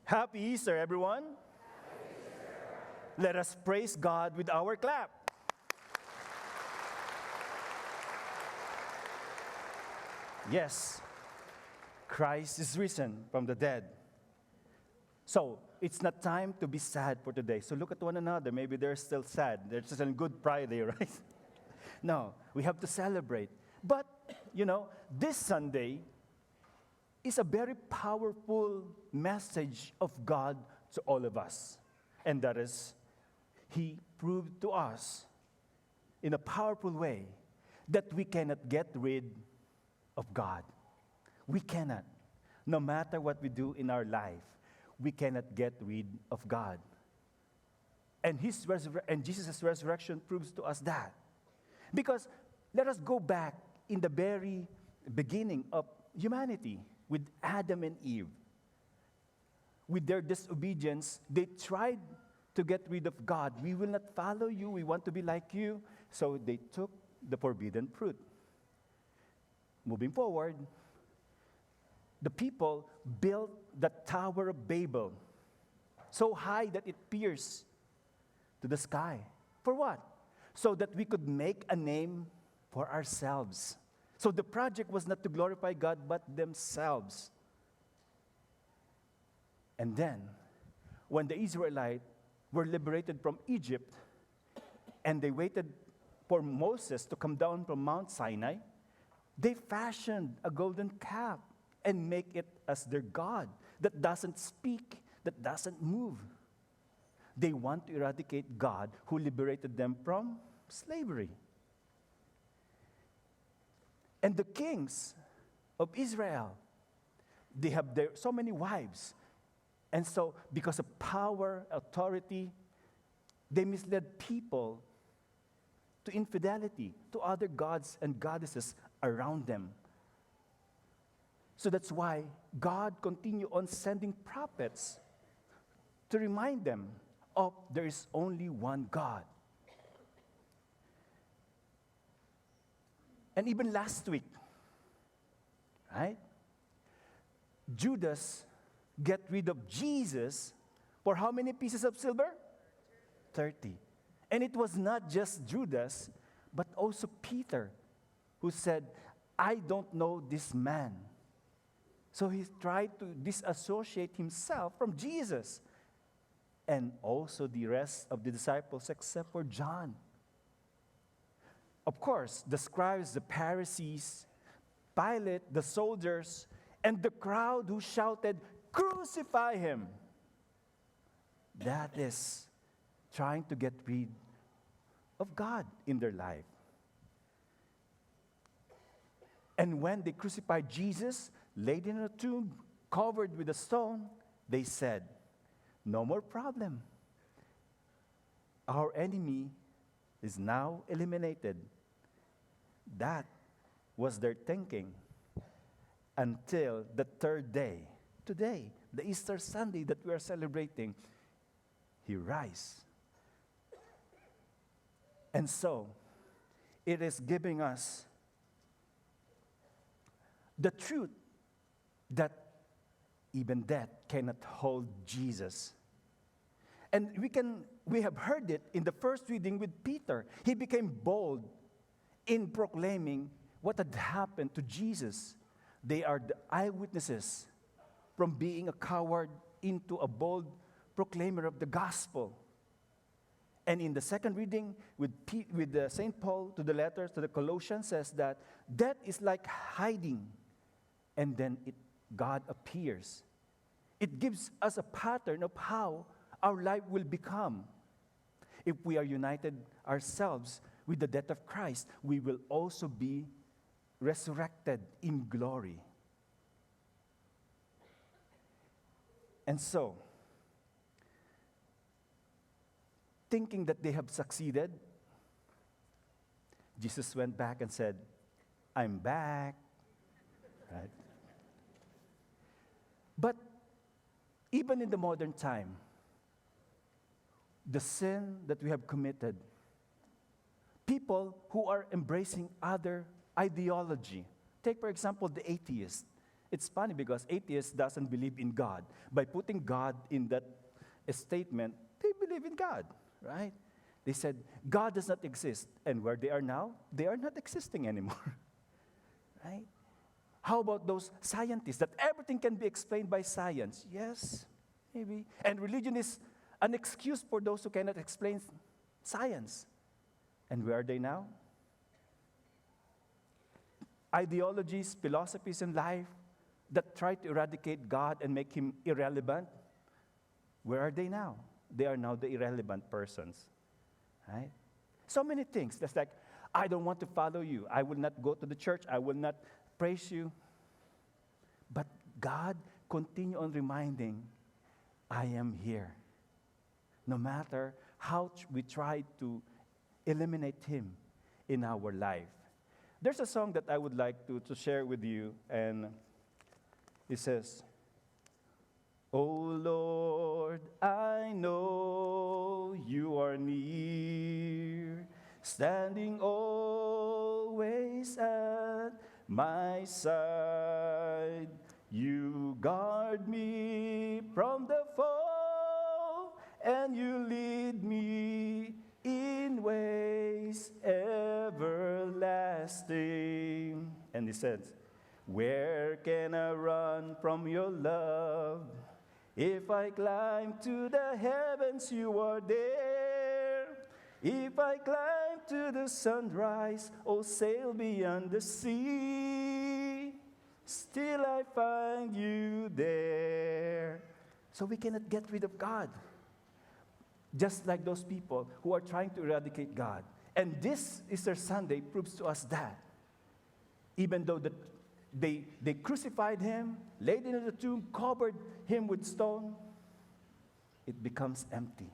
Happy Easter, everyone. Let us praise God with our clap. Yes, Christ is risen from the dead. So, it's not time to be sad for today. So look at one another. Maybe they're still sad. They're still in Good Friday, right? No, we have to celebrate. But, this Sunday is a very powerful message of God to all of us. And that is, He proved to us in a powerful way that we cannot get rid of God. We cannot. No matter what we do in our life, we cannot get rid of God. And Jesus' resurrection proves to us that. Because let us go back in the very beginning of humanity with Adam and Eve. With their disobedience, they tried to get rid of God. We will not follow you. We want to be like you. So they took the forbidden fruit. Moving forward, the people built the Tower of Babel so high that it pierced to the sky. For what? So that we could make a name for ourselves. So the project was not to glorify God, but themselves. And then, when the Israelites were liberated from Egypt, and they waited for Moses to come down from Mount Sinai, they fashioned a golden calf and make it as their God that doesn't speak, that doesn't move. They want to eradicate God who liberated them from slavery. And the kings of Israel, they have so many wives. And so, because of power, authority, they misled people to infidelity, to other gods and goddesses around them. So that's why God continued on sending prophets to remind them of there is only one God. And even last week, right? Judas get rid of Jesus for how many pieces of silver? 30. And it was not just Judas, but also Peter, who said, I don't know this man. So he tried to disassociate himself from Jesus. And also the rest of the disciples except for John. Of course, the scribes, the Pharisees, Pilate, the soldiers, and the crowd who shouted, crucify him. That is trying to get rid of God in their life. And when they crucified Jesus, laid in a tomb, covered with a stone, they said, no more problem. Our enemy is now eliminated. That was their thinking until the third day. Today, the Easter Sunday that we are celebrating, He rise. And so, it is giving us the truth that even death cannot hold Jesus. And we have heard it in the first reading with Peter. He became bold in proclaiming what had happened to Jesus. They are the eyewitnesses from being a coward into a bold proclaimer of the gospel. And in the second reading with St. Paul to the letters to the Colossians says that death is like hiding, and then God appears. It gives us a pattern of how our life will become. If we are united ourselves with the death of Christ, we will also be resurrected in glory. And so, thinking that they have succeeded, Jesus went back and said, I'm back. Right? But even in the modern time, the sin that we have committed, people who are embracing other ideology, take for example the atheist, It's funny because atheists doesn't believe in God. By putting God in that statement, they believe in God, right? They said, God does not exist. And where they are now, they are not existing anymore, right? How about those scientists that everything can be explained by science? Yes, maybe. And religion is an excuse for those who cannot explain science. And where are they now? Ideologies, philosophies in life that try to eradicate God and make him irrelevant, where are they now? They are now the irrelevant persons, right? So many things. That's like, I don't want to follow you. I will not go to the church. I will not praise you. But God continue on reminding, I am here. No matter how we try to eliminate him in our life. There's a song that I would like to share with you, and it says, "Oh Lord, I know you are near, standing always at my side. You guard me from the foe, and you lead me in ways everlasting." And he says, "Where can I run from your love? If I climb to the heavens, you are there. If I climb to the sunrise, or sail beyond the sea, still I find you there." So we cannot get rid of God. Just like those people who are trying to eradicate God. And this Easter Sunday proves to us that. Even though they crucified him, laid him in the tomb, covered him with stone, it becomes empty.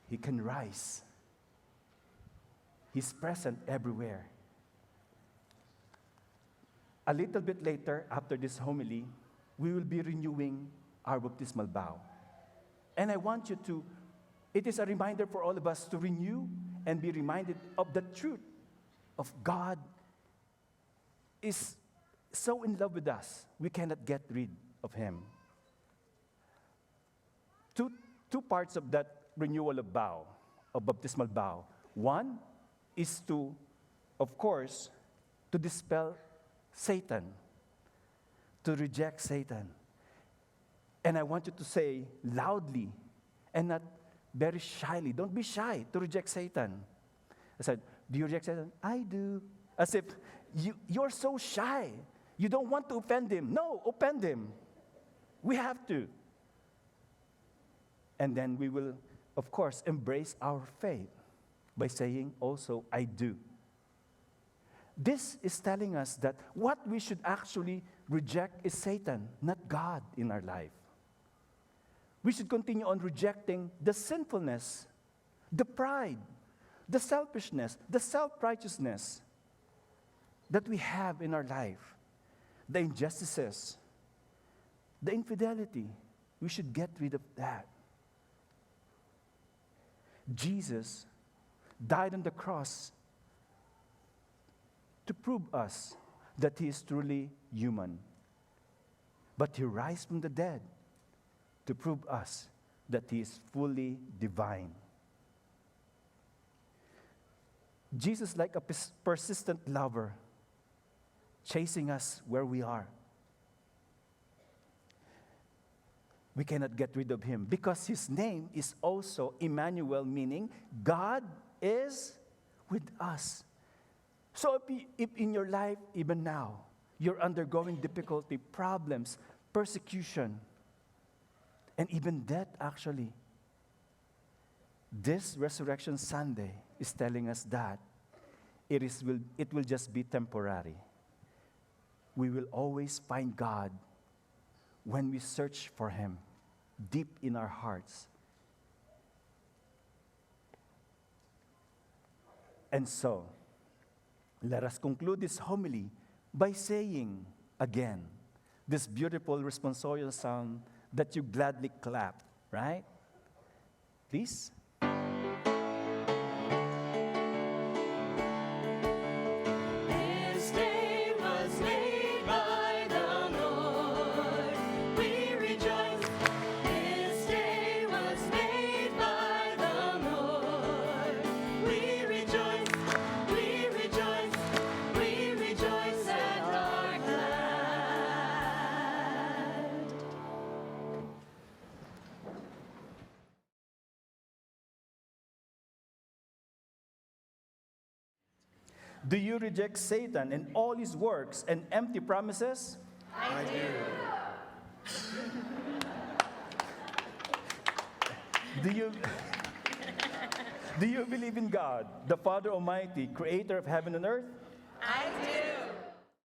He can rise. He's present everywhere. A little bit later, after this homily, we will be renewing our baptismal vow. And I want you to, it is a reminder for all of us to renew and be reminded of the truth of God is so in love with us, we cannot get rid of him. Two parts of that renewal of vow, of baptismal vow. One is to, of course, to dispel Satan, to reject Satan. And I want you to say loudly and not very shyly. Don't be shy to reject Satan. I said, do you reject Satan? I do. As if you're so shy. You don't want to offend him. No, offend him. We have to. And then we will, of course, embrace our faith by saying also, I do. This is telling us that what we should actually reject is Satan, not God in our life. We should continue on rejecting the sinfulness, the pride, the selfishness, the self-righteousness that we have in our life, the injustices, the infidelity. We should get rid of that. Jesus died on the cross to prove us that he is truly human. But he rose from the dead to prove us that he is fully divine. Jesus, like a persistent lover, chasing us where we are. We cannot get rid of him because his name is also Emmanuel, meaning God is with us. So if in your life, even now, you're undergoing difficulty, problems, persecution, and even death, actually, this Resurrection Sunday is telling us that it will just be temporary. We will always find God when we search for him deep in our hearts. And so, let us conclude this homily by saying again this beautiful responsorial sound that you gladly clap, right? Please. This day was made by the Do you reject Satan and all his works and empty promises? I do. Do you believe in God, the Father Almighty, creator of heaven and earth? I do.